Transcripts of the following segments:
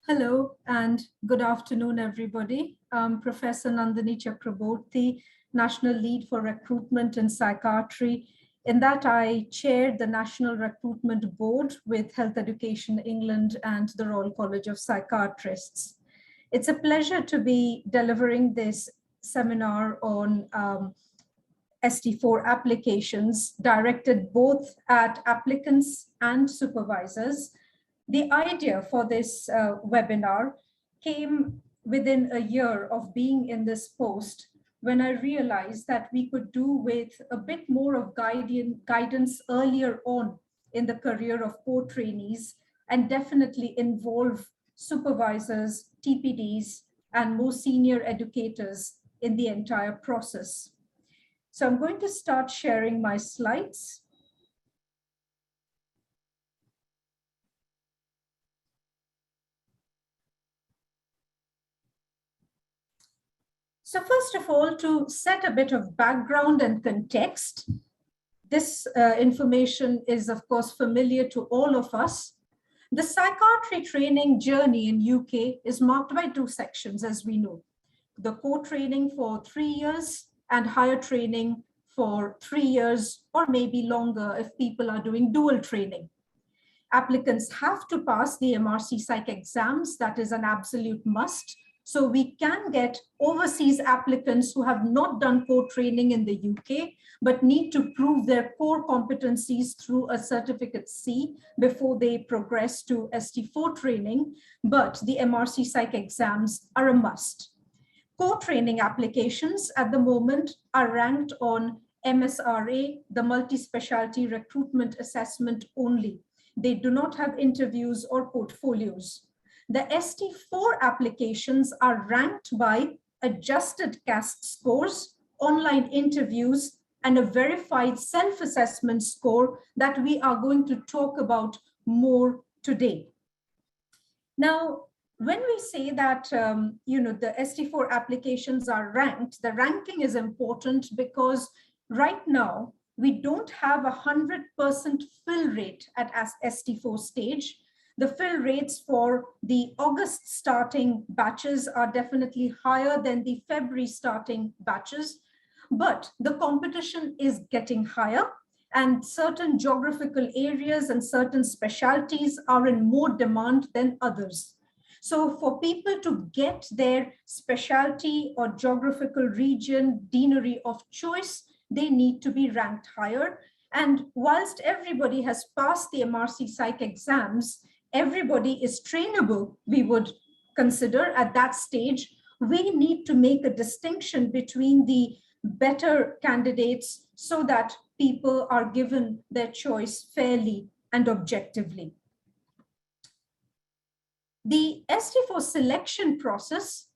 Hello and good afternoon, everybody. I'm Professor Nandini Chakraborty, National Lead for Recruitment in Psychiatry. In that, I chair the National Recruitment Board with Health Education England and the Royal College of Psychiatrists. It's a pleasure to be delivering this seminar on ST4 applications directed both at applicants and supervisors. The idea for this webinar came within a year of being in this post when I realized that we could do with a bit more of guidance earlier on in the career of core trainees and definitely involve supervisors, TPDs, and more senior educators in the entire process. So I'm going to start sharing my slides. So first of all, to set a bit of background and context, this information is of course familiar to all of us. The psychiatry training journey in UK is marked by two sections, as we know. The core training for 3 years and higher training for 3 years or maybe longer if people are doing dual training. Applicants have to pass the MRC Psych exams. That is an absolute must. So we can get overseas applicants who have not done core training in the UK, but need to prove their core competencies through a Certificate C before they progress to ST4 training. But the MRC Psych exams are a must. Core training applications at the moment are ranked on MSRA, the multi-specialty recruitment assessment only. They do not have interviews or portfolios. The ST4 applications are ranked by adjusted CAST scores, online interviews, and a verified self-assessment score that we are going to talk about more today. Now, when we say that the ST4 applications are ranked, the ranking is important because right now we don't have 100% fill rate at ST4 stage. The fill rates for the August starting batches are definitely higher than the February starting batches, but the competition is getting higher and certain geographical areas and certain specialties are in more demand than others. So for people to get their specialty or geographical region, deanery of choice, they need to be ranked higher. And whilst everybody has passed the MRC Psych exams, everybody is trainable, we would consider at that stage. We need to make a distinction between the better candidates so that people are given their choice fairly and objectively. The ST4 selection process,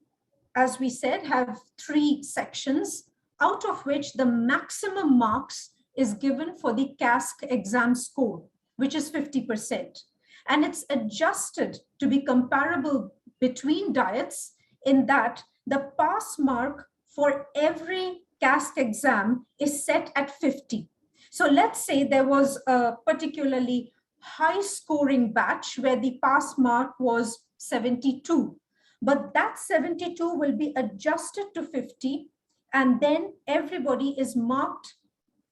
as we said, have 3 sections, out of which the maximum marks is given for the CASC exam score, which is 50%. And it's adjusted to be comparable between diets in that the pass mark for every CASC exam is set at 50. So let's say there was a particularly high scoring batch where the pass mark was 72, but that 72 will be adjusted to 50 and then everybody is marked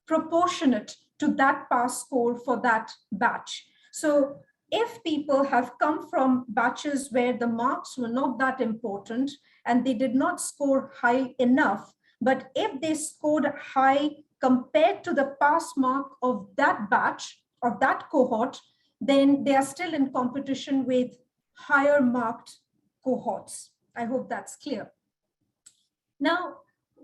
proportionate to that pass score for that batch. So if people have come from batches where the marks were not that important and they did not score high enough, but if they scored high compared to the pass mark of that batch, of that cohort, then they are still in competition with higher marked cohorts. I hope that's clear. Now,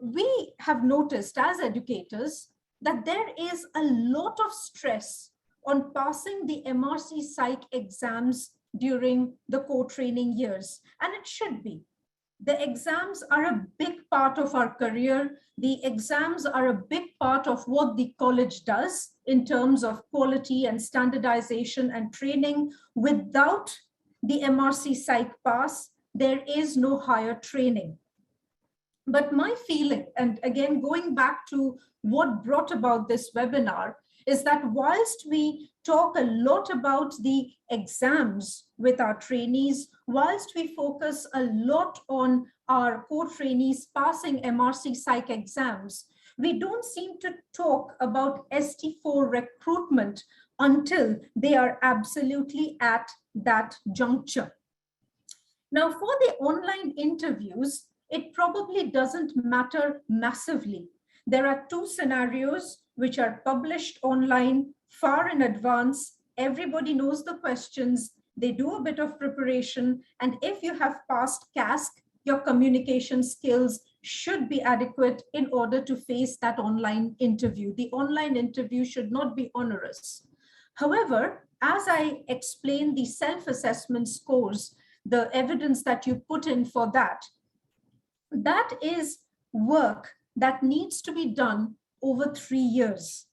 we have noticed as educators that there is a lot of stress on passing the MRC Psych exams during the core training years, and it should be. The exams are a big part of our career. The exams are a big part of what the college does in terms of quality and standardization and training. Without the MRC Psych pass, there is no higher training. But my feeling, and again, going back to what brought about this webinar, is that whilst we talk a lot about the exams with our trainees, whilst we focus a lot on our co-trainees passing MRC Psych exams, we don't seem to talk about ST4 recruitment until they are absolutely at that juncture. Now, for the online interviews, it probably doesn't matter massively. There are two scenarios which are published online far in advance. Everybody knows the questions. They do a bit of preparation. And if you have passed CASC, your communication skills should be adequate in order to face that online interview. The online interview should not be onerous. However, as I explain the self-assessment scores, the evidence that you put in for that, that is work that needs to be done over 3 years.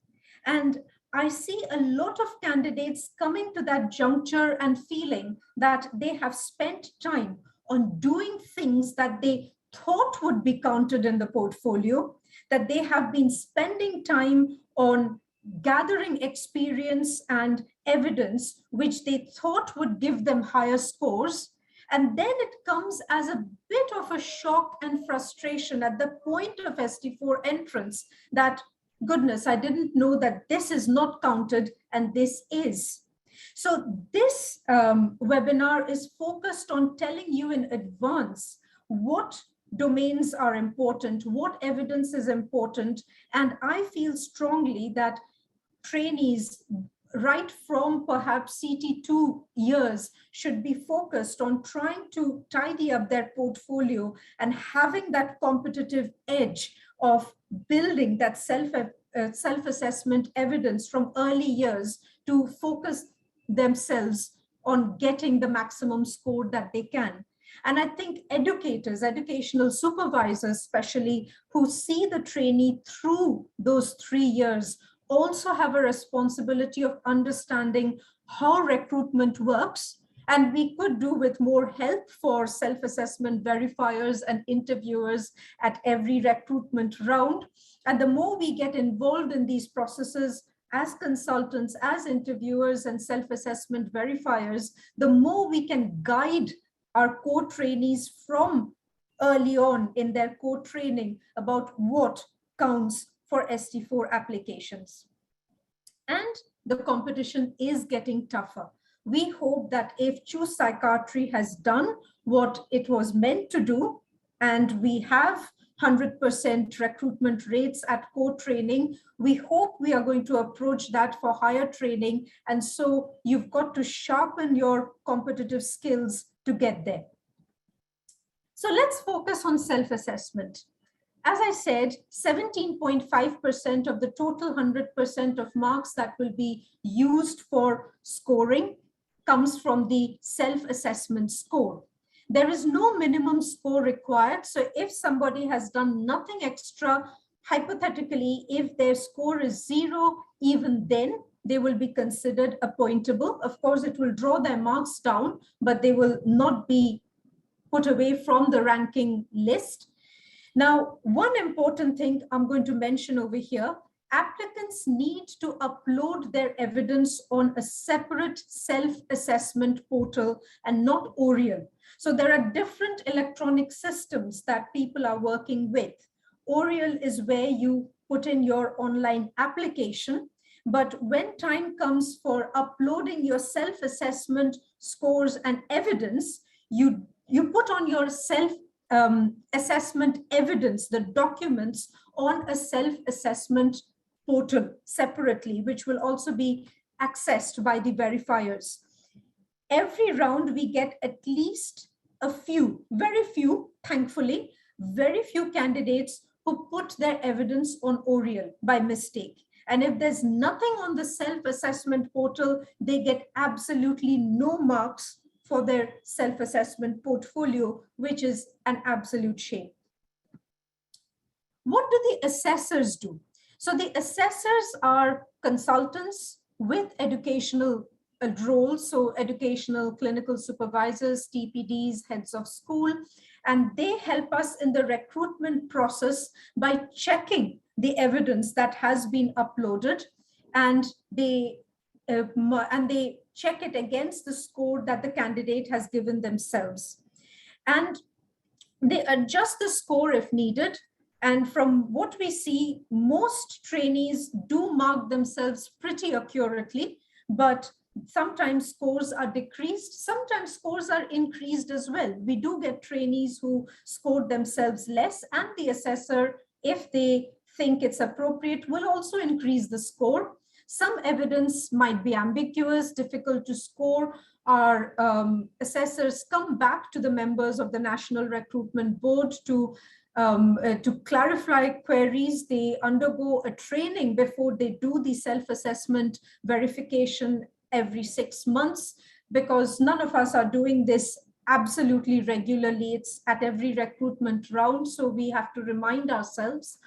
And I see a lot of candidates coming to that juncture and feeling that they have spent time on doing things that they thought would be counted in the portfolio, that they have been spending time on gathering experience and evidence which they thought would give them higher scores. And then it comes as a bit of a shock and frustration at the point of ST4 entrance that, goodness, I didn't know that this is not counted and this is. So this webinar is focused on telling you in advance what domains are important, what evidence is important. And I feel strongly that trainees right from perhaps CT2 years should be focused on trying to tidy up their portfolio and having that competitive edge of building that self-assessment evidence from early years to focus themselves on getting the maximum score that they can. And I think educators, educational supervisors especially, who see the trainee through those 3 years also have a responsibility of understanding how recruitment works. And we could do with more help for self-assessment verifiers and interviewers at every recruitment round. And the more we get involved in these processes as consultants, as interviewers and self-assessment verifiers, the more we can guide our co-trainees from early on in their co-training about what counts for ST4 applications. And the competition is getting tougher. We hope that if Choose Psychiatry has done what it was meant to do, and we have 100% recruitment rates at co-training, we hope we are going to approach that for higher training. And so you've got to sharpen your competitive skills to get there. So let's focus on self-assessment. As I said, 17.5% of the total 100% of marks that will be used for scoring comes from the self-assessment score. There is no minimum score required. So if somebody has done nothing extra, hypothetically, if their score is 0, even then they will be considered appointable. Of course, it will draw their marks down, but they will not be put away from the ranking list. Now, one important thing I'm going to mention over here, applicants need to upload their evidence on a separate self-assessment portal and not Oriel. So there are different electronic systems that people are working with. Oriel is where you put in your online application, but when time comes for uploading your self-assessment scores and evidence, you put on your self-assessment evidence, the documents, on a self-assessment portal separately, which will also be accessed by the verifiers. Every round we get at least a few, very few, thankfully, very few candidates who put their evidence on Oriel by mistake. And if there's nothing on the self-assessment portal, they get absolutely no marks for their self-assessment portfolio, which is an absolute shame. What do the assessors do? So the assessors are consultants with educational roles, so educational clinical supervisors, TPDs, heads of school, and they help us in the recruitment process by checking the evidence that has been uploaded. and they check it against the score that the candidate has given themselves. And they adjust the score if needed. And from what we see, most trainees do mark themselves pretty accurately, but sometimes scores are decreased, sometimes scores are increased as well. We do get trainees who scored themselves less, and the assessor, if they think it's appropriate, will also increase the score. Some evidence might be ambiguous, difficult to score. Our assessors come back to the members of the National Recruitment Board to clarify queries. They undergo a training before they do the self-assessment verification every 6 months, because none of us are doing this absolutely regularly. It's at every recruitment round, so we have to remind ourselves.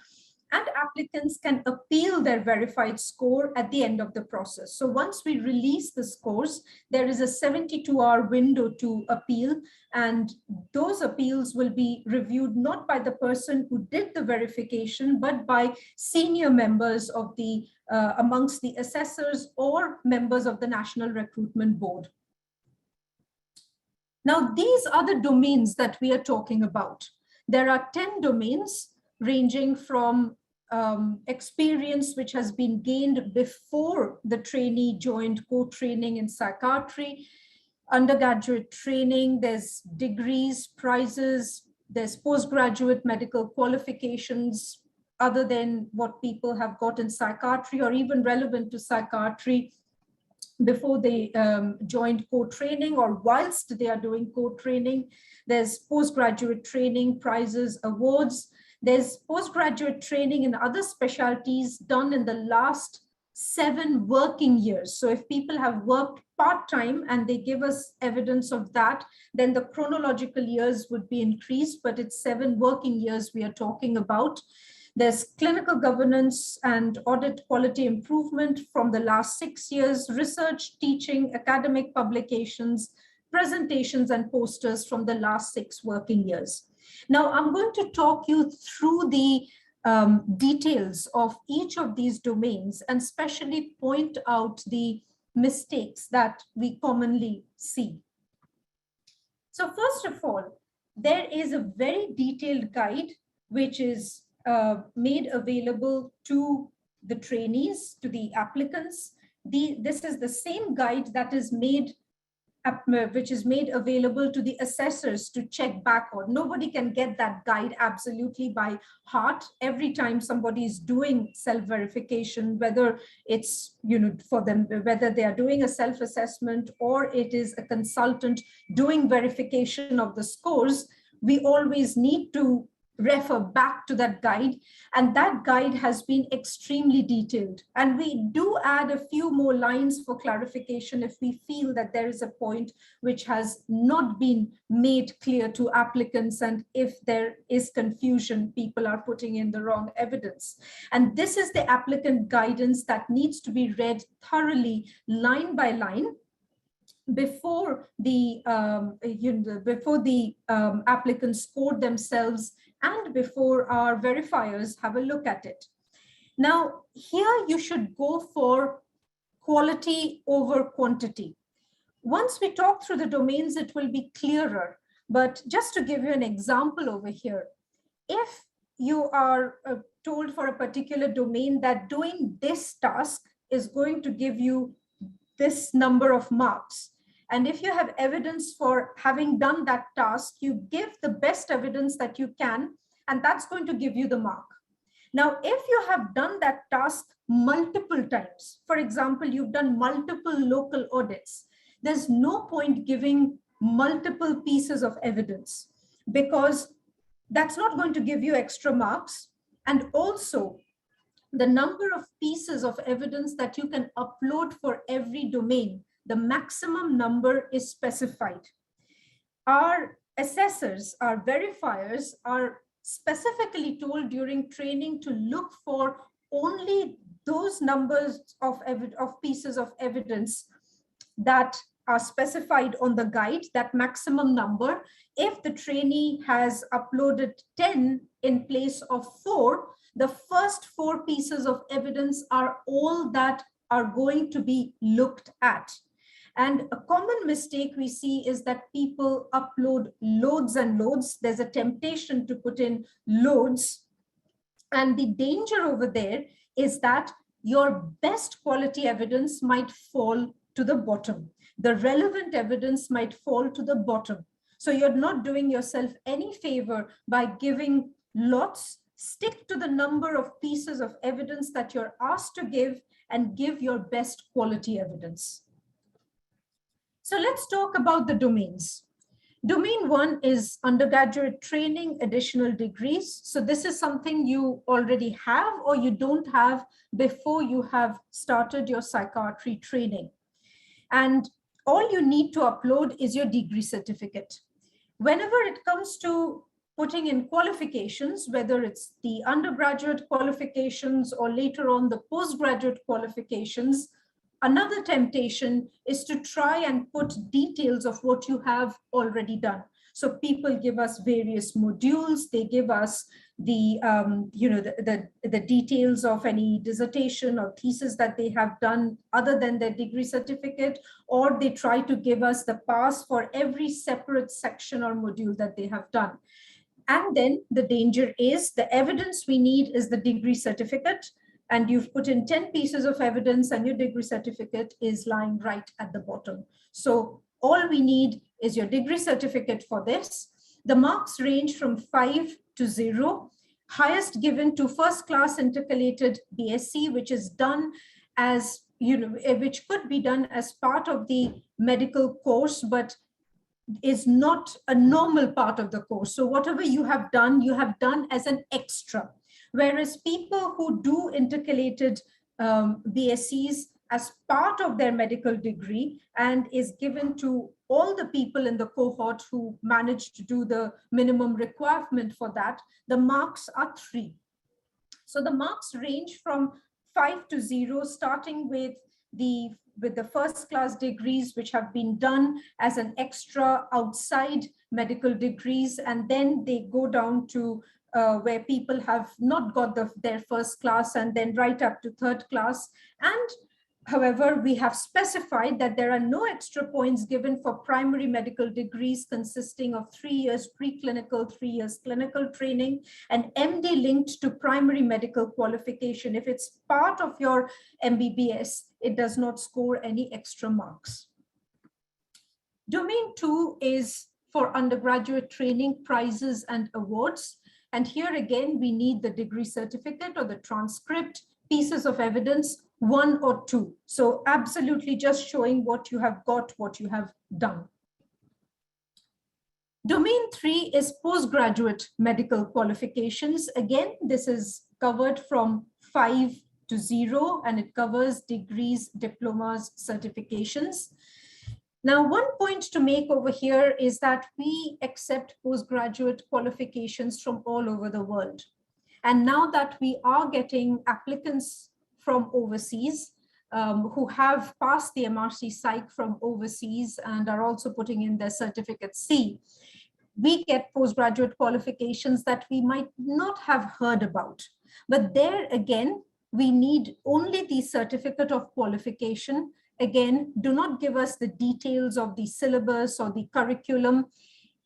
And applicants can appeal their verified score at the end of the process. So once we release the scores, there is a 72-hour window to appeal, and those appeals will be reviewed not by the person who did the verification, but by senior members of the amongst the assessors or members of the National Recruitment Board. Now, these are the domains that we are talking about. There are 10 domains, ranging from experience which has been gained before the trainee joined co-training in psychiatry, undergraduate training, there's degrees, prizes, there's postgraduate medical qualifications other than what people have got in psychiatry or even relevant to psychiatry before they joined co-training or whilst they are doing co-training. There's postgraduate training, prizes, awards. There's postgraduate training in other specialties done in the last 7 working years. So if people have worked part-time and they give us evidence of that, then the chronological years would be increased, but it's 7 working years we are talking about. There's clinical governance and audit quality improvement from the last 6 years, research, teaching, academic publications, presentations, and posters from the last 6 working years. Now, I'm going to talk you through the details of each of these domains and especially point out the mistakes that we commonly see. So first of all, there is a very detailed guide which is made available to the trainees, to the applicants. This is the same guide that is made available to the assessors to check back on. Nobody can get that guide absolutely by heart every time somebody is doing self-verification, whether it's, for them, whether they are doing a self-assessment or it is a consultant doing verification of the scores. We always need to refer back to that guide, and that guide has been extremely detailed, and we do add a few more lines for clarification if we feel that there is a point which has not been made clear to applicants, and if there is confusion, people are putting in the wrong evidence. And this is the applicant guidance that needs to be read thoroughly, line by line, before the applicants score themselves and before our verifiers have a look at it. Now, here you should go for quality over quantity. Once we talk through the domains, it will be clearer. But just to give you an example over here, if you are told for a particular domain that doing this task is going to give you this number of marks, and if you have evidence for having done that task, you give the best evidence that you can, and that's going to give you the mark. Now, if you have done that task multiple times, for example, you've done multiple local audits, there's no point giving multiple pieces of evidence because that's not going to give you extra marks. And also, the number of pieces of evidence that you can upload for every domain, the maximum number is specified. Our assessors, our verifiers are specifically told during training to look for only those numbers of pieces of evidence that are specified on the guide, that maximum number. If the trainee has uploaded 10 in place of 4, the first 4 pieces of evidence are all that are going to be looked at. And a common mistake we see is that people upload loads and loads. There's a temptation to put in loads. And the danger over there is that your best quality evidence might fall to the bottom. The relevant evidence might fall to the bottom. So you're not doing yourself any favor by giving lots. Stick to the number of pieces of evidence that you're asked to give and give your best quality evidence. So let's talk about the domains. Domain 1 is undergraduate training, additional degrees. So this is something you already have or you don't have before you have started your psychiatry training. And all you need to upload is your degree certificate. Whenever it comes to putting in qualifications, whether it's the undergraduate qualifications or later on the postgraduate qualifications, another temptation is to try and put details of what you have already done. So people give us various modules, they give us the, the details of any dissertation or thesis that they have done other than their degree certificate, or they try to give us the pass for every separate section or module that they have done. And then the danger is the evidence we need is the degree certificate, and you've put in 10 pieces of evidence and your degree certificate is lying right at the bottom. So all we need is your degree certificate for this. The marks range from 5 to 0, highest given to first class intercalated BSc, which is done as, which could be done as part of the medical course, but is not a normal part of the course. So whatever you have done as an extra. Whereas people who do intercalated BScs as part of their medical degree and is given to all the people in the cohort who managed to do the minimum requirement for that, the marks are 3. So the marks range from 5 to 0, starting with the first class degrees, which have been done as an extra outside medical degrees, and then they go down to where people have not got their first class and then right up to third class. And however, we have specified that there are no extra points given for primary medical degrees consisting of 3 years preclinical, 3 years clinical training, and MD linked to primary medical qualification. If it's part of your MBBS, it does not score any extra marks. Domain 2 is for undergraduate training, prizes and awards. And here again, we need the degree certificate or the transcript, pieces of evidence, 1 or 2. So absolutely just showing what you have got, what you have done. Domain 3 is postgraduate medical qualifications. Again, this is covered from 5 to 0, and it covers degrees, diplomas, certifications. Now, one point to make over here is that we accept postgraduate qualifications from all over the world. And now that we are getting applicants from overseas who have passed the MRC Psych from overseas and are also putting in their certificate C, we get postgraduate qualifications that we might not have heard about. But there again, we need only the certificate of qualification. Again, do not give us the details of the syllabus or the curriculum.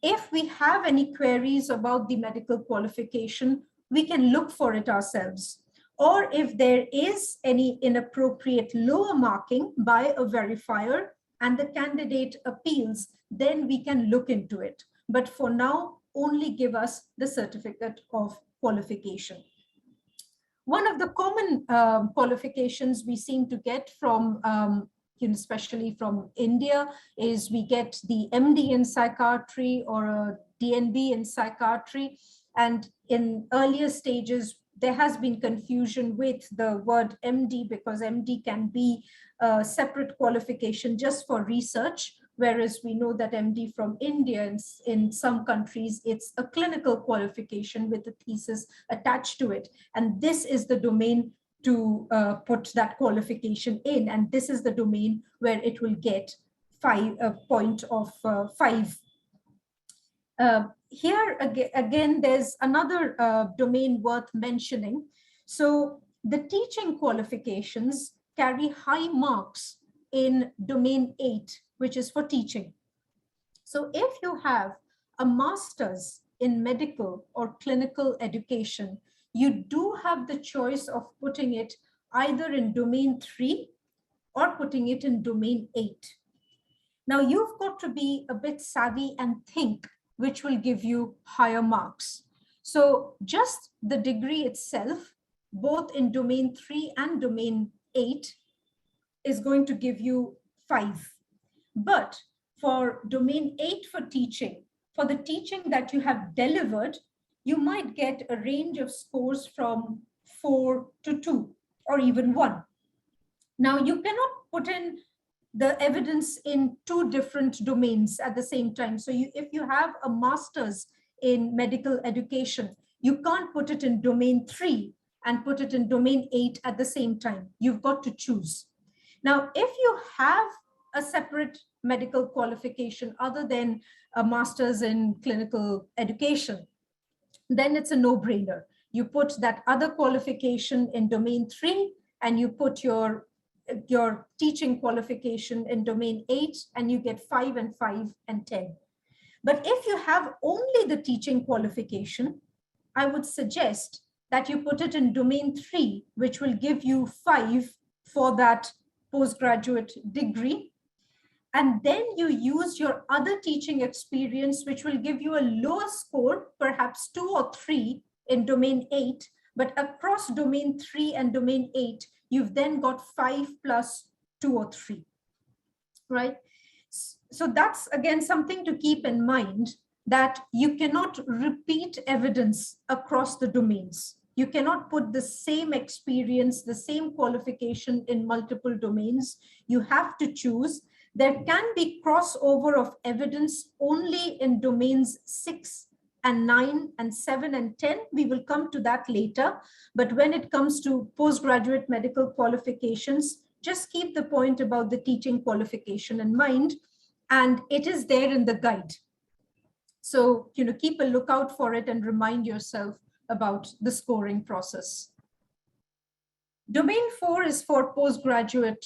If we have any queries about the medical qualification, we can look for it ourselves. Or if there is any inappropriate lower marking by a verifier and the candidate appeals, then we can look into it. But for now, only give us the certificate of qualification. One of the common qualifications we seem to get from especially from India, is we get the MD in psychiatry or a DNB in psychiatry. And in earlier stages, there has been confusion with the word MD because MD can be a separate qualification just for research, whereas we know that MD from India, in some countries, it's a clinical qualification with a thesis attached to it. And this is the domain to put that qualification in, and this is the domain where it will get a point of 5. Here again, there's another domain worth mentioning. So the teaching qualifications carry high marks in domain 8, which is for teaching. So if you have a master's in medical or clinical education, you do have the choice of putting it either in domain 3 or putting it in domain 8. Now you've got to be a bit savvy and think which will give you higher marks. So just the degree itself, both in domain 3 and domain 8, is going to give you 5. But for domain 8 for teaching, for the teaching that you have delivered, you might get a range of scores from 4 to 2 or even 1. Now you cannot put in the evidence in 2 different domains at the same time. So if you have a master's in medical education, you can't put it in domain 3 and put it in domain 8 at the same time. You've got to choose. Now, if you have a separate medical qualification other than a master's in clinical education, then it's a no-brainer. You put that other qualification in domain 3 and you put your teaching qualification in domain 8 and you get 5 and 5 and 10. But if you have only the teaching qualification, I would suggest that you put it in domain 3, which will give you 5 for that postgraduate degree. And then you use your other teaching experience, which will give you a lower score, perhaps 2 or 3 in domain 8, but across domain 3 and domain 8, you've then got 5 plus 2 or 3, right? So that's, again, something to keep in mind, that you cannot repeat evidence across the domains. You cannot put the same experience, the same qualification in multiple domains. You have to choose. There can be crossover of evidence only in domains 6 and 9 and 7 and 10. We will come to that later. But when it comes to postgraduate medical qualifications, just keep the point about the teaching qualification in mind, and it is there in the guide. So, keep a lookout for it and remind yourself about the scoring process. Domain 4 is for postgraduate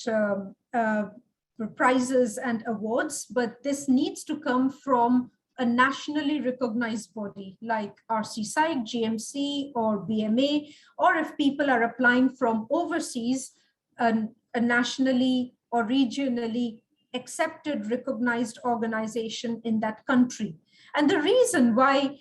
prizes and awards, but this needs to come from a nationally recognized body like RC Psych, GMC, or BMA, or if people are applying from overseas, a nationally or regionally accepted, recognized organization in that country. And the reason why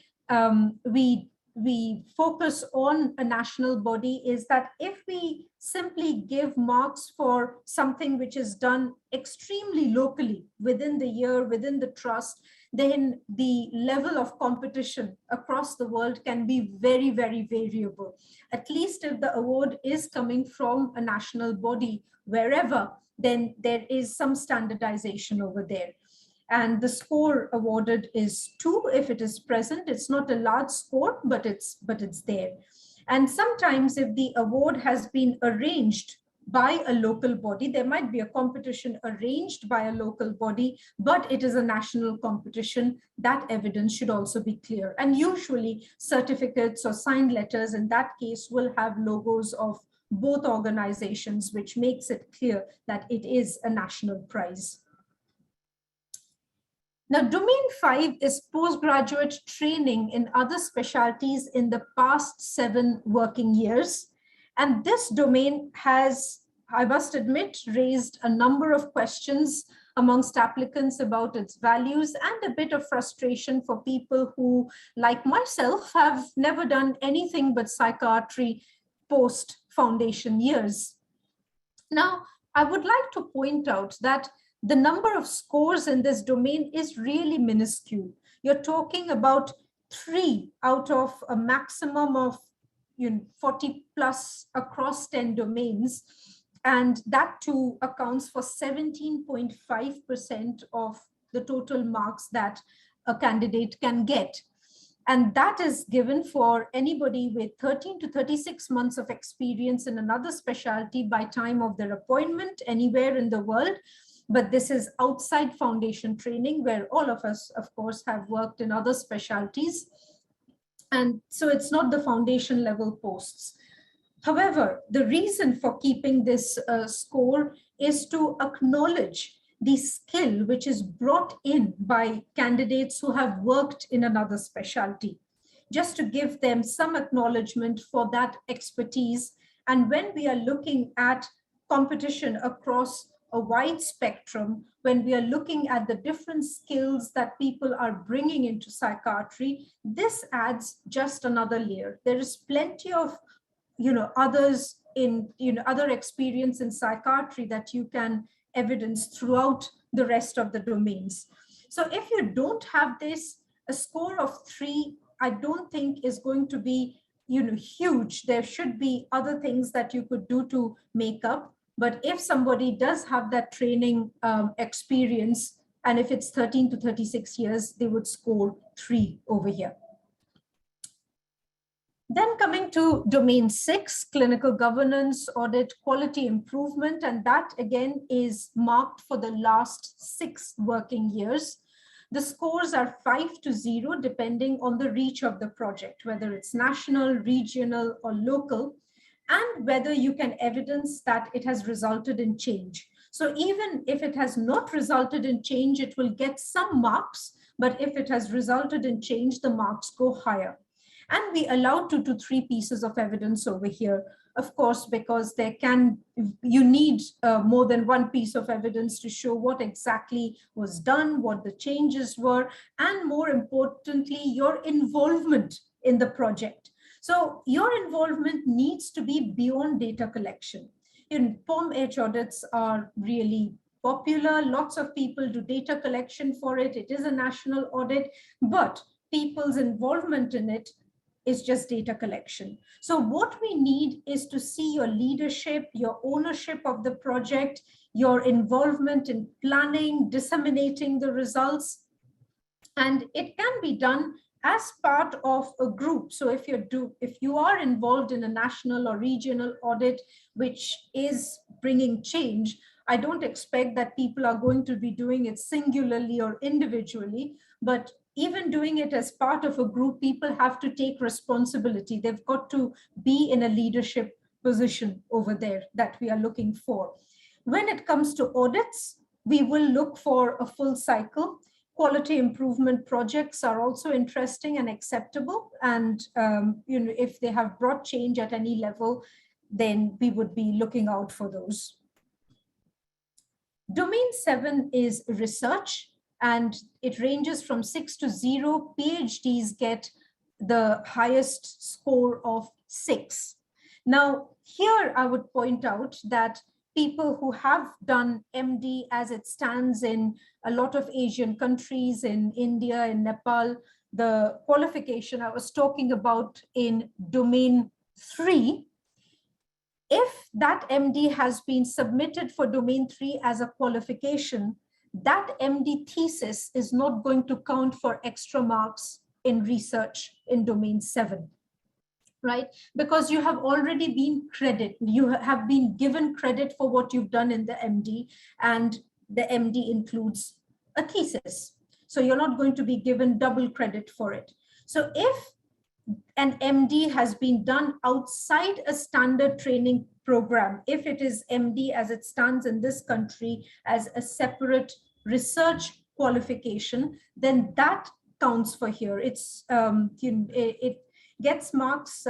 we focus on a national body is that if we simply give marks for something which is done extremely locally within the year, within the trust, then the level of competition across the world can be very, very variable. At least if the award is coming from a national body, wherever, then there is some standardization over there. And the score awarded is 2 if it is present. It's not a large score, but it's there. And sometimes if the award has been arranged by a local body, there might be a competition arranged by a local body, but it is a national competition, that evidence should also be clear. And usually certificates or signed letters in that case will have logos of both organizations, which makes it clear that it is a national prize. Now, domain 5 is postgraduate training in other specialties in the past 7 working years. And this domain has, I must admit, raised a number of questions amongst applicants about its values and a bit of frustration for people who, like myself, have never done anything but psychiatry post-foundation years. Now, I would like to point out that the number of scores in this domain is really minuscule. You're talking about 3 out of a maximum of 40 plus across 10 domains. And that too accounts for 17.5% of the total marks that a candidate can get. And that is given for anybody with 13 to 36 months of experience in another specialty by time of their appointment anywhere in the world. But this is outside foundation training, where all of us, of course, have worked in other specialties. And so it's not the foundation level posts. However, the reason for keeping this score is to acknowledge the skill which is brought in by candidates who have worked in another specialty, just to give them some acknowledgement for that expertise. And when we are looking at competition across a wide spectrum, when we are looking at the different skills that people are bringing into psychiatry, this adds just another layer. There is plenty of others in other experience in psychiatry that you can evidence throughout the rest of the domains. So if you don't have this, a score of 3, I don't think is going to be huge. There should be other things that you could do to make up. But if somebody does have that training experience, and if it's 13 to 36 years, they would score 3 over here. Then coming to domain 6, clinical governance, audit, quality improvement, and that again is marked for the last 6 working years. The scores are 5 to 0, depending on the reach of the project, whether it's national, regional, or local, and whether you can evidence that it has resulted in change. So even if it has not resulted in change, it will get some marks, but if it has resulted in change, the marks go higher. And we allow 2 to 3 pieces of evidence over here, of course, because you need more than one piece of evidence to show what exactly was done, what the changes were, and more importantly, your involvement in the project. So your involvement needs to be beyond data collection. POM-H audits are really popular. Lots of people do data collection for it. It is a national audit, but people's involvement in it is just data collection. So what we need is to see your leadership, your ownership of the project, your involvement in planning, disseminating the results. And it can be done as part of a group. So if you are involved in a national or regional audit, which is bringing change, I don't expect that people are going to be doing it singularly or individually, but even doing it as part of a group, people have to take responsibility. They've got to be in a leadership position over there that we are looking for. When it comes to audits, we will look for a full cycle. Quality improvement projects are also interesting and acceptable. And if they have brought change at any level, then we would be looking out for those. Domain 7 is research, and it ranges from 6 to 0. PhDs get the highest score of 6. Now, here I would point out that people who have done MD as it stands in a lot of Asian countries, in India, in Nepal, the qualification I was talking about in domain 3, if that MD has been submitted for domain 3 as a qualification, that MD thesis is not going to count for extra marks in research in domain 7. Right? Because you have already been you have been given credit for what you've done in the MD, and the MD includes a thesis. So you're not going to be given double credit for it. So if an MD has been done outside a standard training program, if it is MD as it stands in this country as a separate research qualification, then that counts for here. It gets marks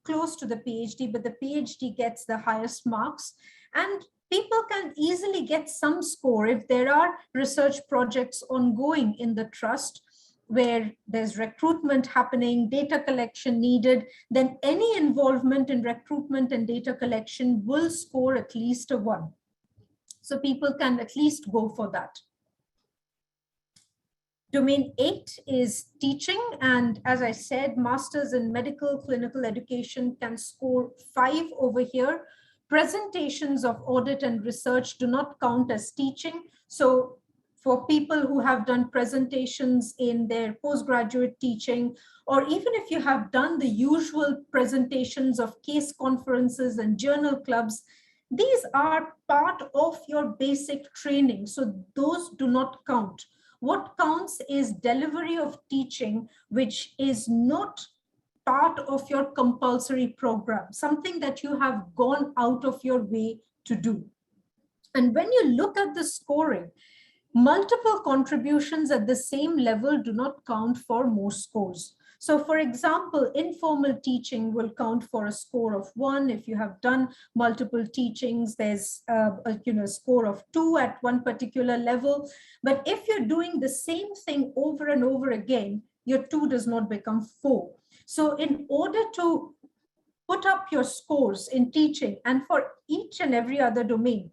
close to the PhD, but the PhD gets the highest marks. And people can easily get some score if there are research projects ongoing in the trust where there's recruitment happening, data collection needed, then any involvement in recruitment and data collection will score at least a 1. So people can at least go for that. Domain 8 is teaching, and as I said, masters in medical clinical education can score 5 over here. Presentations of audit and research do not count as teaching. So for people who have done presentations in their postgraduate teaching, or even if you have done the usual presentations of case conferences and journal clubs, these are part of your basic training. So those do not count. What counts is delivery of teaching, which is not part of your compulsory program, something that you have gone out of your way to do. And when you look at the scoring, multiple contributions at the same level do not count for most scores. So for example, informal teaching will count for a score of 1. If you have done multiple teachings, there's a score of 2 at one particular level. But if you're doing the same thing over and over again, your 2 does not become 4. So in order to put up your scores in teaching and for each and every other domain,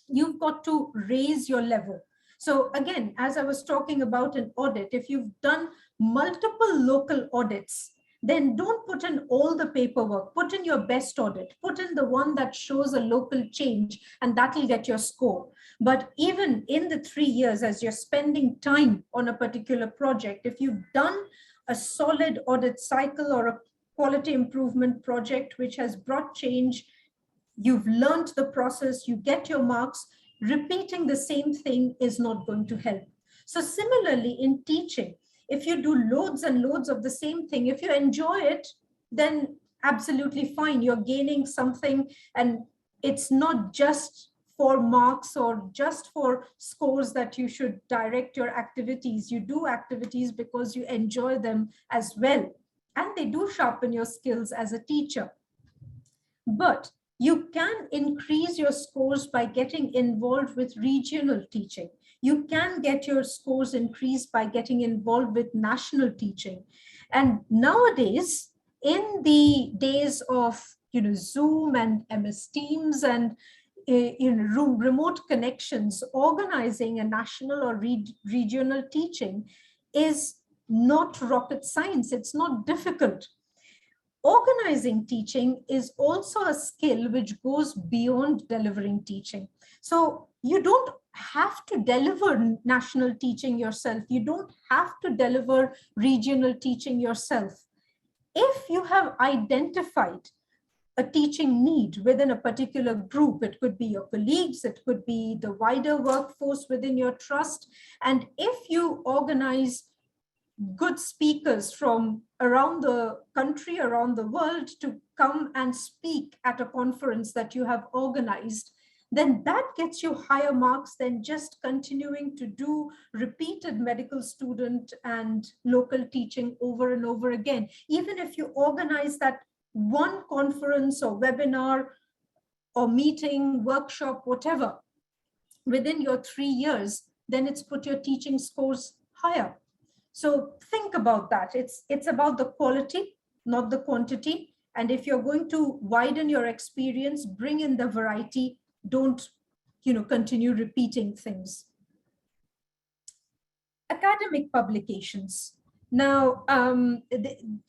you've got to raise your level. So again, as I was talking about an audit, if you've done multiple local audits, then don't put in all the paperwork, put in your best audit, put in the one that shows a local change, and that'll get your score. But even in the 3 years, as you're spending time on a particular project, if you've done a solid audit cycle or a quality improvement project which has brought change, you've learned the process, you get your marks, repeating the same thing is not going to help. So similarly in teaching, if you do loads and loads of the same thing, if you enjoy it, then absolutely fine, you're gaining something, and it's not just for marks or just for scores that you should direct your activities. You do activities because you enjoy them as well, and they do sharpen your skills as a teacher. But you can increase your scores by getting involved with regional teaching. You can get your scores increased by getting involved with national teaching. And nowadays, in the days of Zoom and MS Teams and remote connections, organizing a national or regional teaching is not rocket science. It's not difficult. Organizing teaching is also a skill which goes beyond delivering teaching. So you don't have to deliver national teaching yourself. You don't have to deliver regional teaching yourself. If you have identified a teaching need within a particular group, it could be your colleagues, it could be the wider workforce within your trust, and if you organize good speakers from around the country, around the world to come and speak at a conference that you have organized, then that gets you higher marks than just continuing to do repeated medical student and local teaching over and over again. Even if you organize that one conference or webinar or meeting, workshop, whatever, within your 3 years, then it's put your teaching scores higher. So think about that. It's about the quality, not the quantity. And if you're going to widen your experience, bring in the variety. Don't, continue repeating things. Academic publications. Now, I'm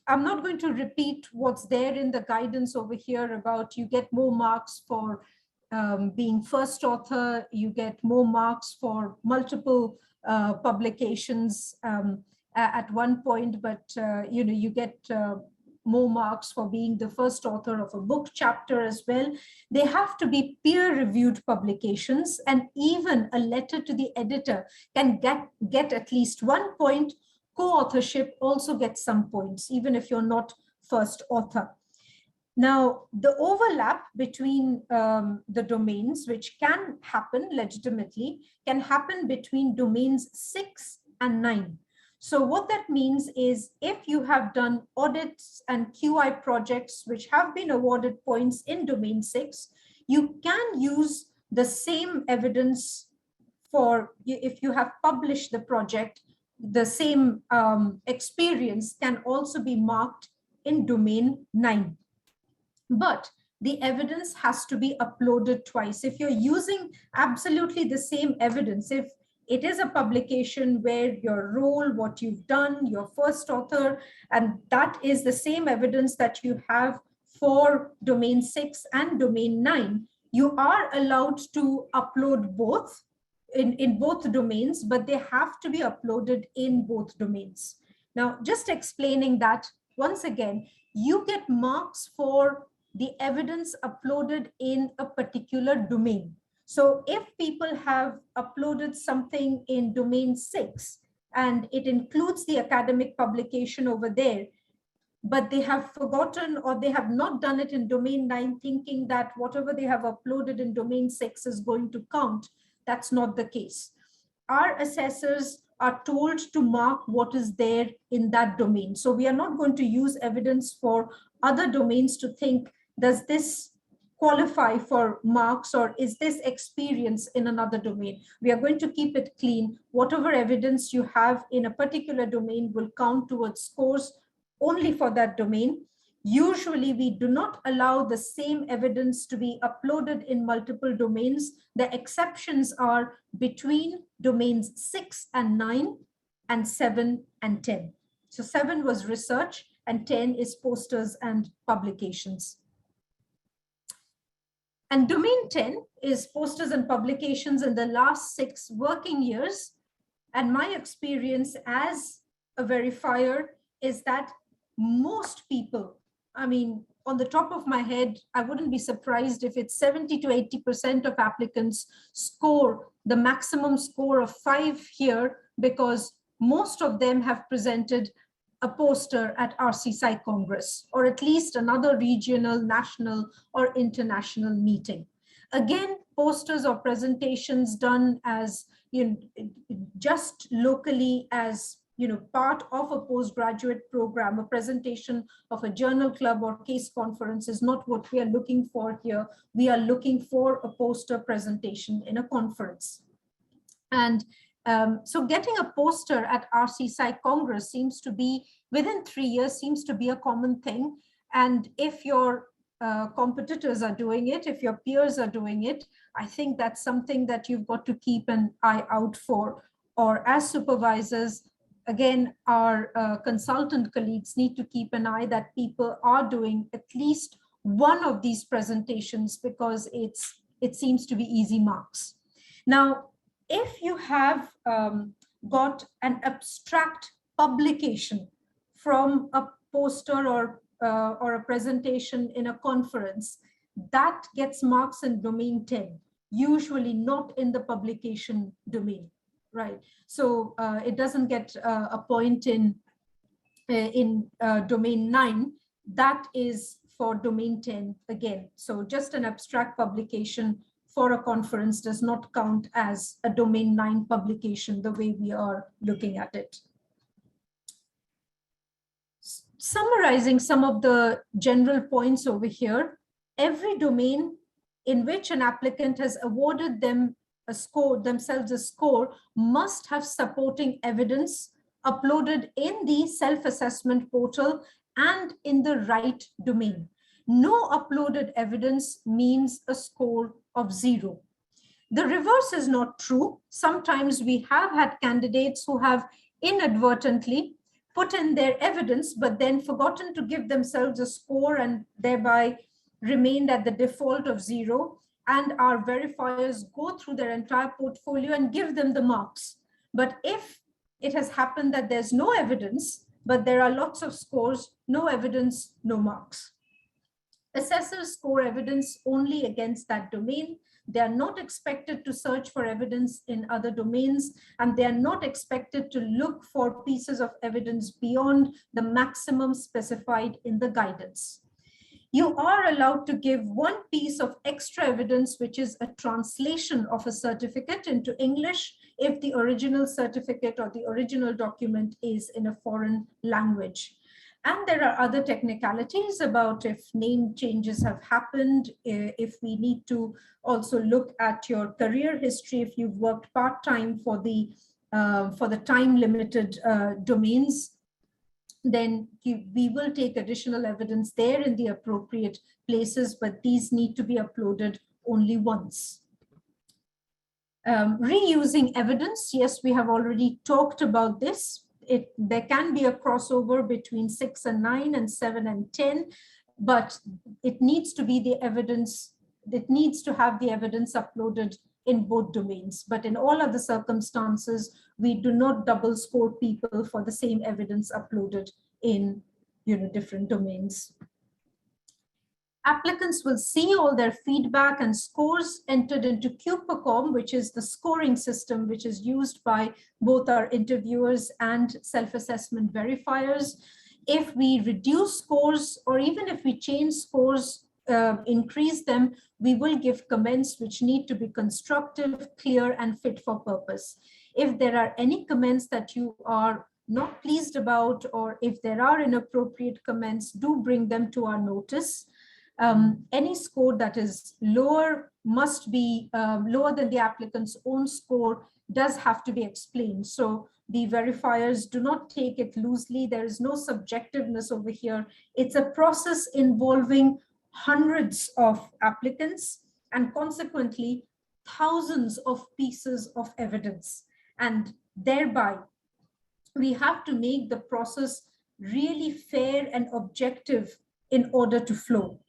not going to repeat what's there in the guidance over here about you get more marks for being first author, you get more marks for multiple publications at one point, but you get more marks for being the first author of a book chapter as well. They have to be peer-reviewed publications, and even a letter to the editor can get at least 1 point. Co-authorship also gets some points, even if you're not first author. Now, the overlap between the domains, which can happen legitimately, can happen between domains 6 and 9. So what that means is if you have done audits and QI projects which have been awarded points in domain 6, you can use the same evidence for, if you have published the project, the same experience can also be marked in domain 9. But the evidence has to be uploaded twice. If you're using absolutely the same evidence, if it is a publication where your role, what you've done, your first author, and that is the same evidence that you have for domain 6 and domain 9, you are allowed to upload both in both domains, but they have to be uploaded in both domains. Now, just explaining that once again, you get marks for the evidence uploaded in a particular domain. So if people have uploaded something in domain 6 and it includes the academic publication over there, but they have forgotten or they have not done it in domain 9, thinking that whatever they have uploaded in domain 6 is going to count. That's not the case. Our assessors are told to mark what is there in that domain. So we are not going to use evidence for other domains to think, does this qualify for marks or is this experience in another domain? We are going to keep it clean. Whatever evidence you have in a particular domain will count towards scores only for that domain. Usually we do not allow the same evidence to be uploaded in multiple domains. The exceptions are between domains 6 and 9 and 7 and 10. So 7 was research and 10 is posters and publications. And domain 10 is posters and publications in the last 6 working years. And my experience as a verifier is that most people, I mean, on the top of my head, I wouldn't be surprised if it's 70 to 80% of applicants score the maximum score of 5 here, because most of them have presented a poster at RC Psych Congress, or at least another regional, national, or international meeting. Again, posters or presentations done as, just locally as, part of a postgraduate program, a presentation of a journal club or case conference is not what we are looking for here. We are looking for a poster presentation in a conference. And so getting a poster at RC Psych Congress seems to be, within 3 years, seems to be a common thing. And if your competitors are doing it, if your peers are doing it, I think that's something that you've got to keep an eye out for. Or as supervisors, again, our consultant colleagues need to keep an eye that people are doing at least one of these presentations, because it seems to be easy marks. Now, if you have got an abstract publication from a poster or a presentation in a conference, that gets marks in domain 10, usually not in the publication domain, right? So it doesn't get a point in domain 9. That is for domain 10 again. So just an abstract publication for a conference does not count as a domain 9 publication the way we are looking at it. Summarizing some of the general points over here, every domain in which an applicant has awarded themselves a score must have supporting evidence uploaded in the self-assessment portal and in the right domain. No uploaded evidence means a score of 0. The reverse is not true. Sometimes we have had candidates who have inadvertently put in their evidence, but then forgotten to give themselves a score and thereby remained at the default of 0. And our verifiers go through their entire portfolio and give them the marks. But if it has happened that there's no evidence, but there are lots of scores, no evidence, no marks. Assessors score evidence only against that domain. They are not expected to search for evidence in other domains, and they are not expected to look for pieces of evidence beyond the maximum specified in the guidance. You are allowed to give one piece of extra evidence, which is a translation of a certificate into English, if the original certificate or the original document is in a foreign language. And there are other technicalities about if name changes have happened, if we need to also look at your career history, if you've worked part-time for the time-limited domains, then we will take additional evidence there in the appropriate places, but these need to be uploaded only once. Reusing evidence, yes, we have already talked about this. There can be a crossover between 6 and 9 and 7 and 10, but it needs to be the evidence, it needs to have the evidence uploaded in both domains. But in all other circumstances, we do not double score people for the same evidence uploaded in different domains. Applicants will see all their feedback and scores entered into Cupacom, which is the scoring system which is used by both our interviewers and self-assessment verifiers. If we reduce scores, or even if we change scores, increase them, we will give comments which need to be constructive, clear, and fit for purpose. If there are any comments that you are not pleased about, or if there are inappropriate comments, do bring them to our notice. Any score that is lower must be lower than the applicant's own score, does have to be explained. So the verifiers do not take it loosely. There is no subjectiveness over here. It's a process involving hundreds of applicants and consequently thousands of pieces of evidence. And thereby, we have to make the process really fair and objective in order to flow.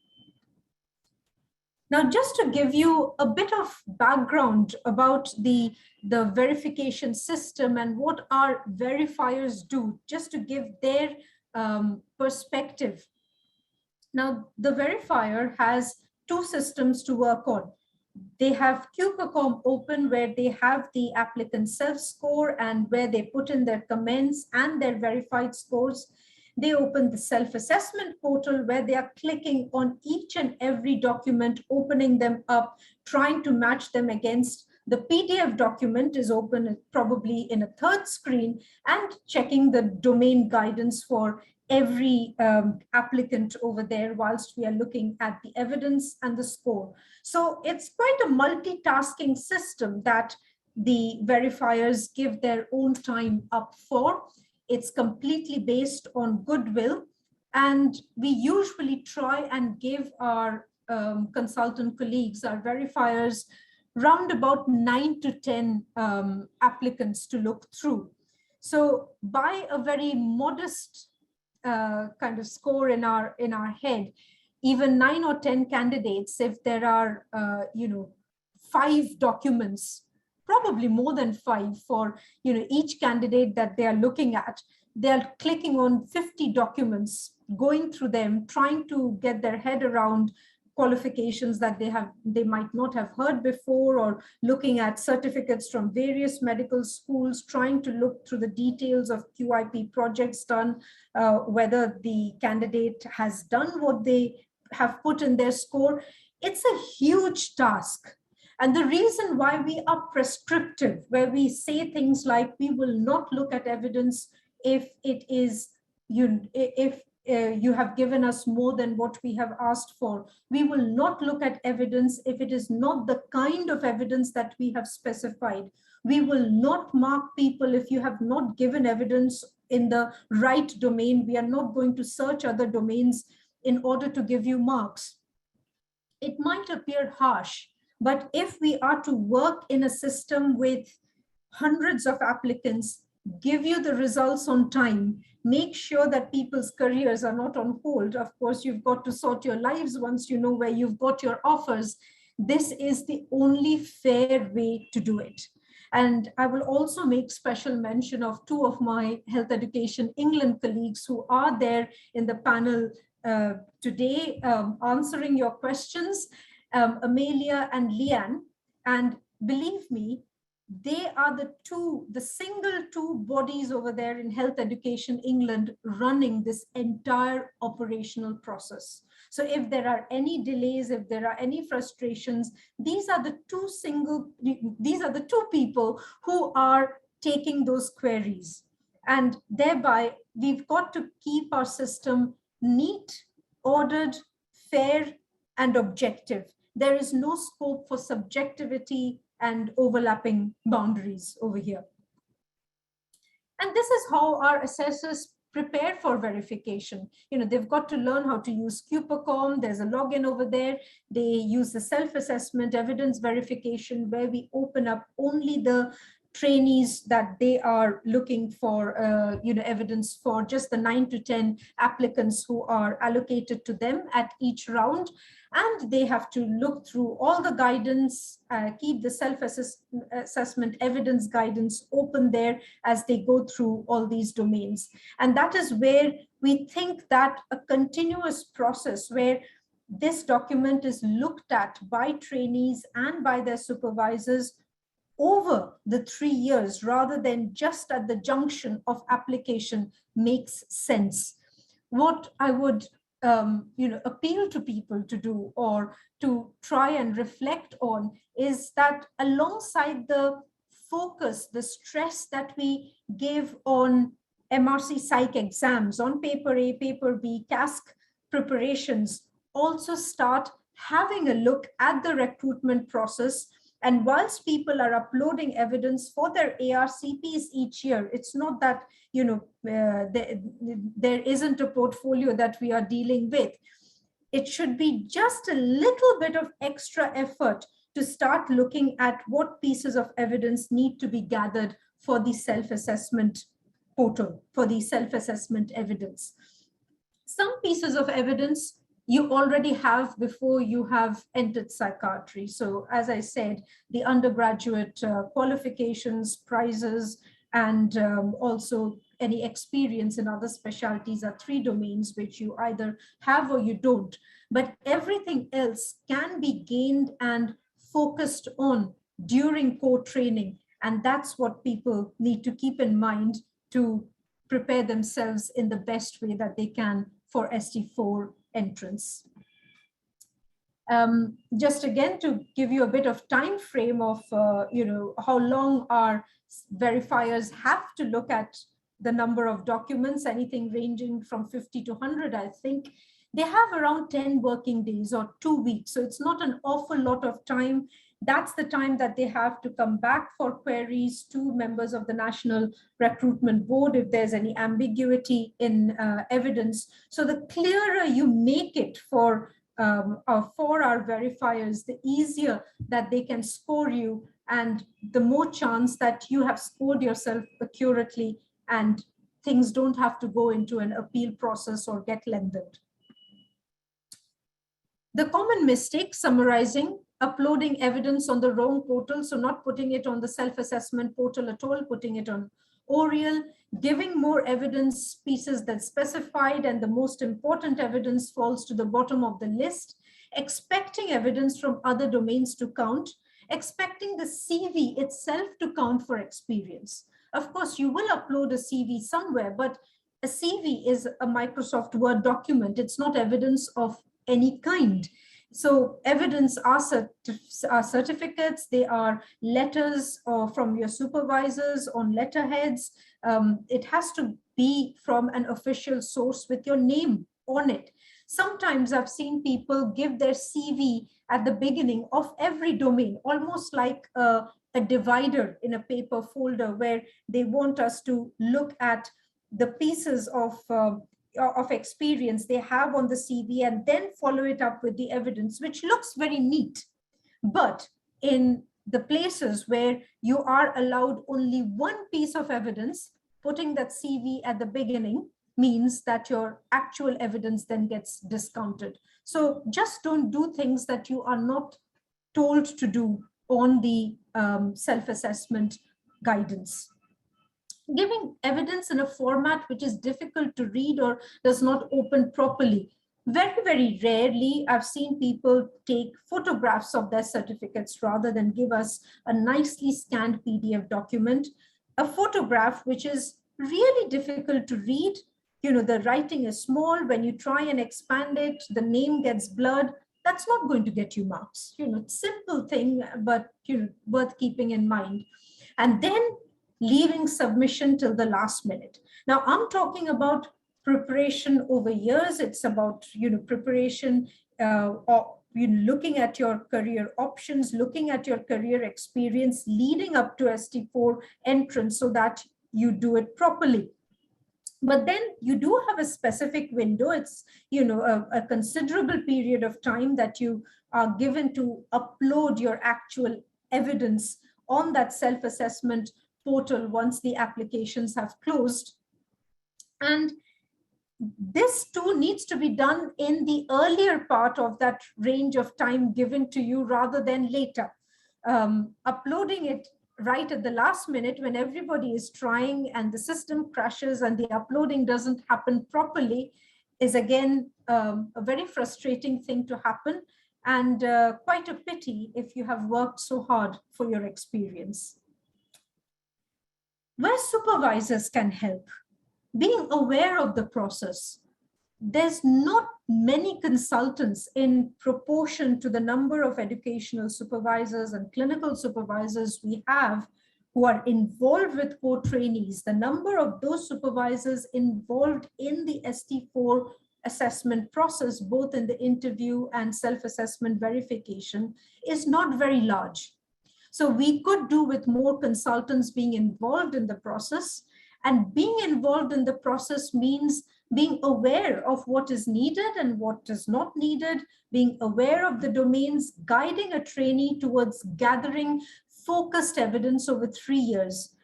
Now, just to give you a bit of background about the verification system and what our verifiers do, just to give their perspective. Now, the verifier has two systems to work on. They have QPerCom open, where they have the applicant self-score and where they put in their comments and their verified scores. They open the self-assessment portal, where they are clicking on each and every document, opening them up, trying to match them against. The PDF document is open probably in a third screen, and checking the domain guidance for every applicant over there whilst we are looking at the evidence and the score. So it's quite a multitasking system that the verifiers give their own time up for. It's completely based on goodwill, and we usually try and give our consultant colleagues, our verifiers, round about 9 to 10 applicants to look through. So by a very modest kind of score in our head, even 9 or 10 candidates, if there are 5 documents, probably more than 5 for each candidate that they are looking at, they're clicking on 50 documents, going through them, trying to get their head around qualifications that they might not have heard before, or looking at certificates from various medical schools, trying to look through the details of QIP projects done, whether the candidate has done what they have put in their score. It's a huge task. And the reason why we are prescriptive, where we say things like, we will not look at evidence if it is, if you have given us more than what we have asked for. We will not look at evidence if it is not the kind of evidence that we have specified. We will not mark people if you have not given evidence in the right domain. We are not going to search other domains in order to give you marks. It might appear harsh, but if we are to work in a system with hundreds of applicants, give you the results on time, make sure that people's careers are not on hold. Of course, you've got to sort your lives once you know where you've got your offers. This is the only fair way to do it. And I will also make special mention of 2 of my Health Education England colleagues who are there in the panel today, answering your questions, Amelia and Leanne. And believe me, they are the single 2 bodies over there in Health Education England running this entire operational process. So if there are any delays, if there are any frustrations, these are the 2 people who are taking those queries. And thereby, we've got to keep our system neat, ordered, fair, and objective. There is no scope for subjectivity and overlapping boundaries over here. And this is how our assessors prepare for verification. They've got to learn how to use QPerCom. There's a login over there. They use the self-assessment evidence verification, where we open up only the trainees that they are looking for evidence for, just the 9 to 10 applicants who are allocated to them at each round. And they have to look through all the guidance, keep the self-assessment evidence guidance open there as they go through all these domains. And that is where we think that a continuous process, where this document is looked at by trainees and by their supervisors over the 3 years, rather than just at the junction of application, makes sense. what I would appeal to people to do or to try and reflect on is that alongside the focus, the stress that we give on MRC Psych exams, on paper A, paper B, CASC preparations, also start having a look at the recruitment process. And whilst people are uploading evidence for their ARCPs each year, it's not that there isn't a portfolio that we are dealing with. It should be just a little bit of extra effort to start looking at what pieces of evidence need to be gathered for the self-assessment portal, for the self-assessment evidence. Some pieces of evidence you already have before you have entered psychiatry. So as I said, the undergraduate qualifications, prizes, and also any experience in other specialties are 3 domains which you either have or you don't. But everything else can be gained and focused on during core training. And that's what people need to keep in mind to prepare themselves in the best way that they can for ST4 entrance. Just again to give you a bit of time frame of how long our verifiers have to look at the number of documents, anything ranging from 50 to 100, I think. They have around 10 working days or 2 weeks. So it's not an awful lot of time. That's the time that they have to come back for queries to members of the National Recruitment Board if there's any ambiguity in evidence. So the clearer you make it for our verifiers, the easier that they can score you and the more chance that you have scored yourself accurately and things don't have to go into an appeal process or get lengthened. The common mistake, summarizing, uploading evidence on the wrong portal, so not putting it on the self-assessment portal at all, putting it on Oriel, giving more evidence pieces than specified, and the most important evidence falls to the bottom of the list, expecting evidence from other domains to count, expecting the CV itself to count for experience. Of course, you will upload a CV somewhere, but a CV is a Microsoft Word document. It's not evidence of any kind. So evidence are certificates, they are letters from your supervisors on letterheads. It has to be from an official source with your name on it. Sometimes I've seen people give their CV at the beginning of every domain, almost like a divider in a paper folder where they want us to look at the pieces of experience they have on the CV and then follow it up with the evidence, which looks very neat. But in the places where you are allowed only one piece of evidence, putting that CV at the beginning means that your actual evidence then gets discounted. So just don't do things that you are not told to do on the self-assessment guidance. Giving evidence in a format which is difficult to read or does not open properly. Very, very rarely I've seen people take photographs of their certificates rather than give us a nicely scanned PDF document. A photograph which is really difficult to read, the writing is small, when you try and expand it, the name gets blurred, that's not going to get you marks. Simple thing, but worth keeping in mind. And then leaving submission till the last minute. Now, I'm talking about preparation over years. It's about preparation or looking at your career options, looking at your career experience leading up to ST4 entrance so that you do it properly. But then you do have a specific window. It's a considerable period of time that you are given to upload your actual evidence on that self-assessment portal once the applications have closed. And this too needs to be done in the earlier part of that range of time given to you rather than later. Uploading it right at the last minute when everybody is trying and the system crashes and the uploading doesn't happen properly is again a very frustrating thing to happen, and quite a pity if you have worked so hard for your experience. Where supervisors can help, being aware of the process, there's not many consultants in proportion to the number of educational supervisors and clinical supervisors we have who are involved with co-trainees. The number of those supervisors involved in the ST4 assessment process, both in the interview and self-assessment verification, is not very large. So we could do with more consultants being involved in the process. And being involved in the process means being aware of what is needed and what is not needed, being aware of the domains, guiding a trainee towards gathering focused evidence over 3 years.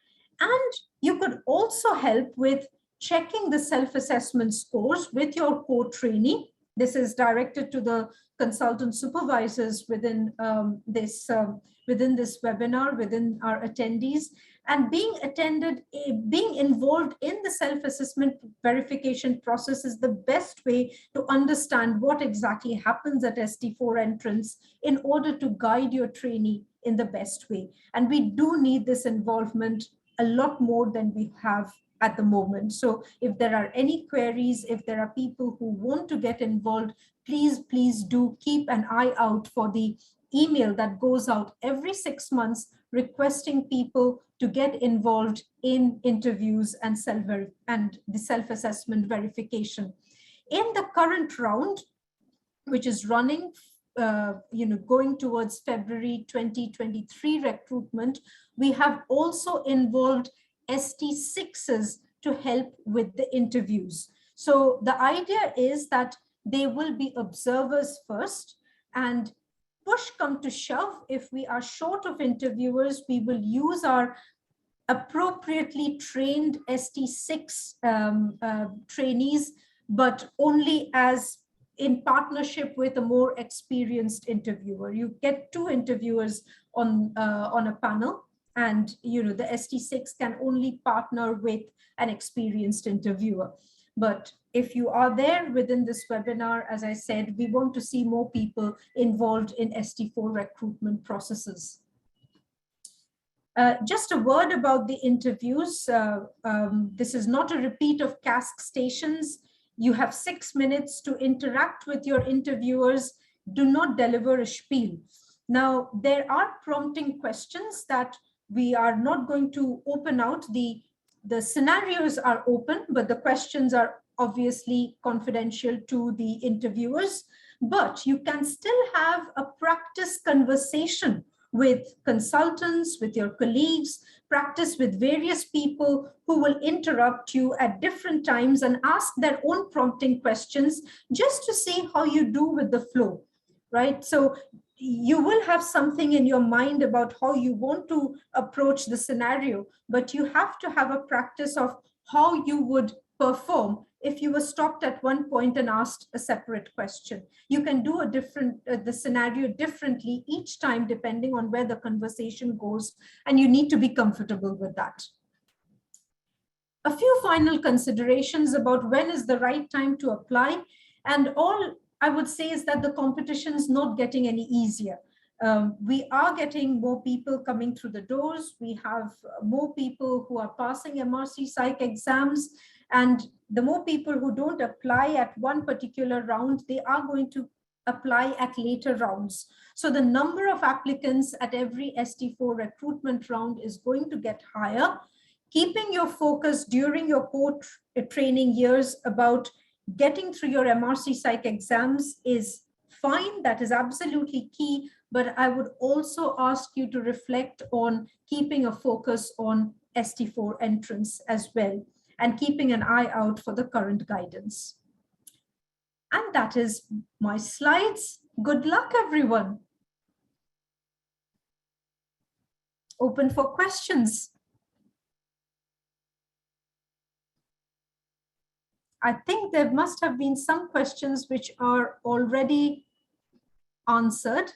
And you could also help with checking the self-assessment scores with your co-trainee. This is directed to the consultant supervisors within this webinar, within our attendees. And being involved in the self-assessment verification process is the best way to understand what exactly happens at ST4 entrance in order to guide your trainee in the best way. And we do need this involvement a lot more than we have at the moment. So if there are any queries, if there are people who want to get involved, please do keep an eye out for the email that goes out every 6 months requesting people to get involved in interviews and the self-assessment verification. In the current round, which is running, going towards February 2023 recruitment, we have also involved ST6s to help with the interviews. So the idea is that they will be observers first, and push come to shove, if we are short of interviewers, we will use our appropriately trained ST6 trainees, but only as in partnership with a more experienced interviewer. You get 2 interviewers on a panel, and the ST6 can only partner with an experienced interviewer. But if you are there within this webinar, as I said, we want to see more people involved in ST4 recruitment processes. Just a word about the interviews. This is not a repeat of CASC stations. You have 6 minutes to interact with your interviewers. Do not deliver a spiel. Now, there are prompting questions that we are not going to open out. The scenarios are open, but the questions are obviously confidential to the interviewers. But you can still have a practice conversation with consultants, with your colleagues, practice with various people who will interrupt you at different times and ask their own prompting questions just to see how you do with the flow, right? So you will have something in your mind about how you want to approach the scenario, but you have to have a practice of how you would perform if you were stopped at one point and asked a separate question. You can do the scenario differently each time depending on where the conversation goes, and you need to be comfortable with that. A few final considerations about when is the right time to apply, and all I would say is that the competition is not getting any easier. We are getting more people coming through the doors. We have more people who are passing MRC Psych exams, and the more people who don't apply at one particular round, they are going to apply at later rounds. So the number of applicants at every ST4 recruitment round is going to get higher. Keeping your focus during your core training years about getting through your MRC Psych exams is fine. That is absolutely key. But I would also ask you to reflect on keeping a focus on ST4 entrance as well, and keeping an eye out for the current guidance. And that is my slides. Good luck, everyone. Open for questions. I think there must have been some questions which are already answered.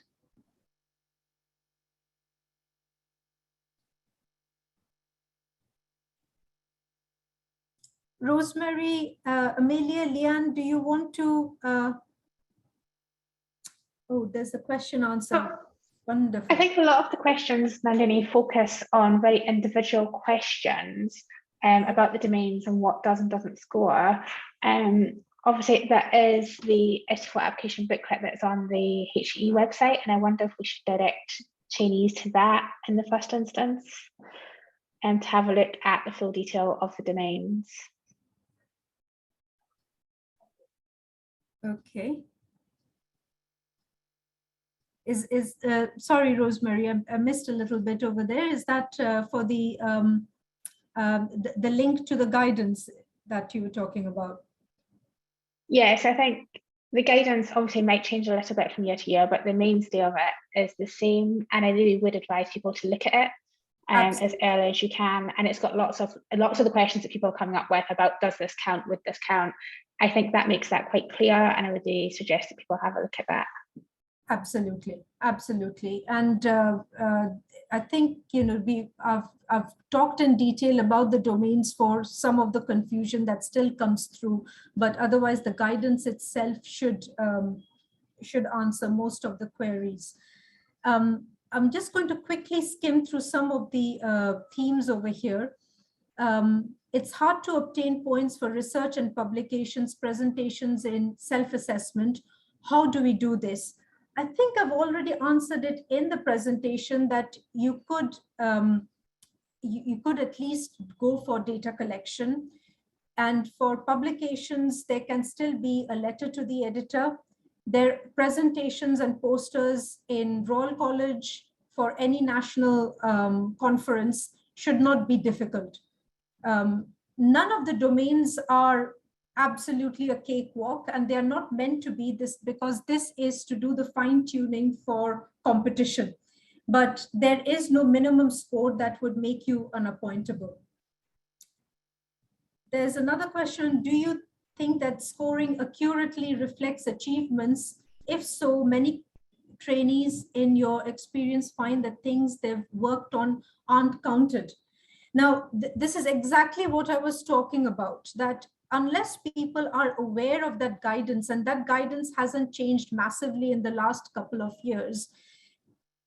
Rosemary, Amelia, Leanne, do you want to? Oh, there's a question answered. Wonderful. I think a lot of the questions, Nandini, focus on very individual questions about the domains and what does and doesn't score. Obviously, there is the ST4 application booklet that's on the HE website, and I wonder if we should direct trainees to that in the first instance and to have a look at the full detail of the domains. Okay. Sorry, Rosemary, I missed a little bit over there. Is that for the link to the guidance that you were talking about? Yes, I think the guidance obviously might change a little bit from year to year, but the mainstay of it is the same. And I really would advise people to look at it as early as you can. And it's got lots of the questions that people are coming up with about, does this count, would this count? I think that makes that quite clear. And I would really suggest that people have a look at that. Absolutely, absolutely. And I think, I've talked in detail about the domains for some of the confusion that still comes through, but otherwise the guidance itself should answer most of the queries. I'm just going to quickly skim through some of the themes over here. It's hard to obtain points for research and publications, presentations in self-assessment. How do we do this? I think I've already answered it in the presentation that you could at least go for data collection. And for publications, there can still be a letter to the editor. Their presentations and posters in Royal College for any national conference should not be difficult. None of the domains are absolutely a cakewalk, and they are not meant to be this, because this is to do the fine tuning for competition. But there is no minimum score that would make you unappointable. There's another question. Do you think that scoring accurately reflects achievements? If so, many trainees in your experience find that things they've worked on aren't counted. Now, this is exactly what I was talking about, that unless people are aware of that guidance, and that guidance hasn't changed massively in the last couple of years,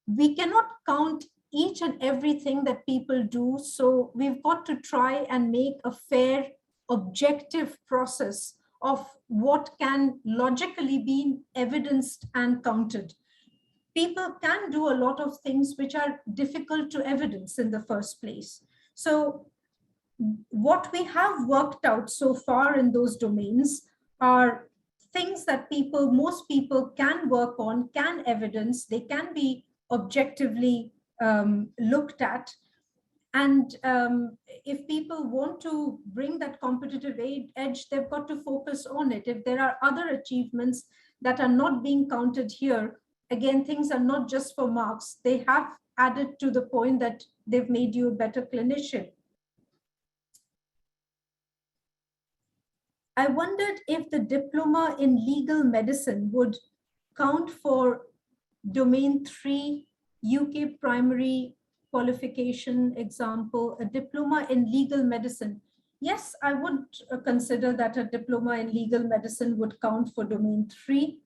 we cannot count each and everything that people do. So we've got to try and make a fair, objective process of what can logically be evidenced and counted. People can do a lot of things which are difficult to evidence in the first place. So what we have worked out so far in those domains are things that most people can work on, can evidence, they can be objectively looked at. And if people want to bring that competitive edge, they've got to focus on it. If there are other achievements that are not being counted here, again, things are not just for marks. They have added to the point that they've made you a better clinician. I wondered if the diploma in legal medicine would count for domain 3 UK primary qualification example, a diploma in legal medicine. Yes, I would consider that a diploma in legal medicine would count for domain 3.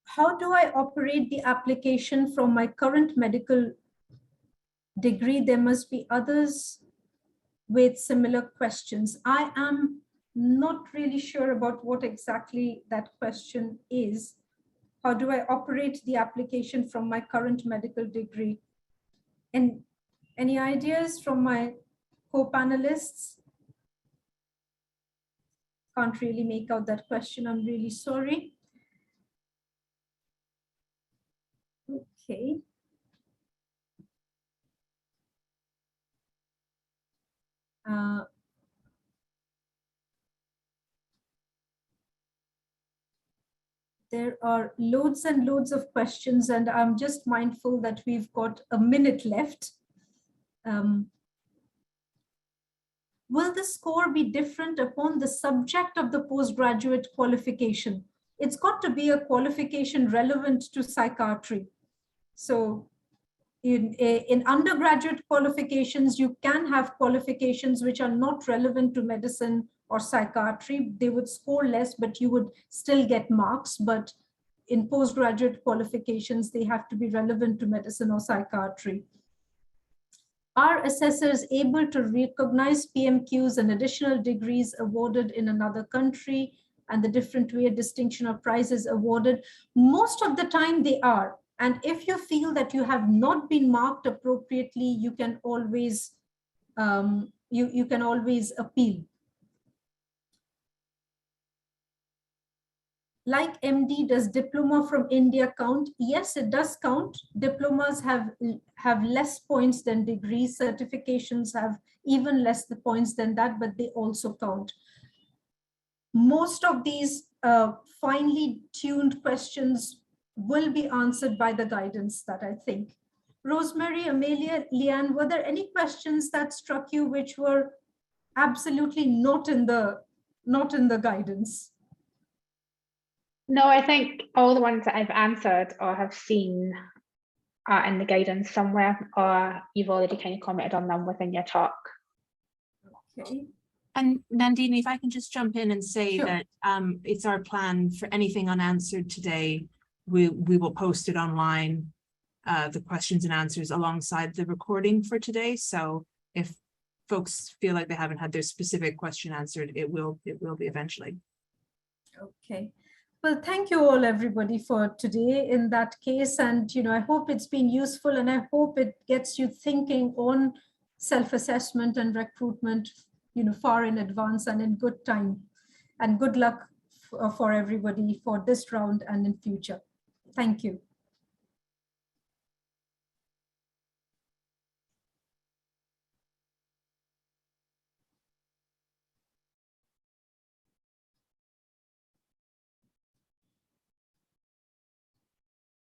How do I operate the application from my current medical degree? There must be others with similar questions. I am not really sure about what exactly that question is. How do I operate the application from my current medical degree? And any ideas from my co-panelists? Can't really make out that question. I'm really sorry. Okay. There are loads and loads of questions, and I'm just mindful that we've got a minute left. Will the score be different upon the subject of the postgraduate qualification? It's got to be a qualification relevant to psychiatry. So in undergraduate qualifications, you can have qualifications which are not relevant to medicine or psychiatry. They would score less, but you would still get marks. But in postgraduate qualifications, they have to be relevant to medicine or psychiatry. Are assessors able to recognize PMQs and additional degrees awarded in another country? and the different way a distinction or prize is awarded. Most of the time they are. And if you feel that you have not been marked appropriately, you can always you can always appeal. Like MD, does diploma from India count? Yes, it does count. Diplomas have less points than degrees. Certifications have even less the points than that, but they also count. Most of these finely tuned questions will be answered by the guidance that I think. Rosemary, Amelia, Leanne, were there any questions that struck you which were absolutely not in the guidance? No, I think all the ones that I've answered or have seen are in the guidance somewhere, or you've already kind of commented on them within your talk. Okay. And Nandini, if I can just jump in and say Sure. that it's our plan for anything unanswered today, we will post it online, the questions and answers alongside the recording for today. So if folks feel like they haven't had their specific question answered, it will be eventually. Okay. Well, thank you all, everybody, for today in that case. And, I hope it's been useful, and I hope it gets you thinking on self-assessment and recruitment, far in advance and in good time. And good luck for everybody for this round and in future. Thank you.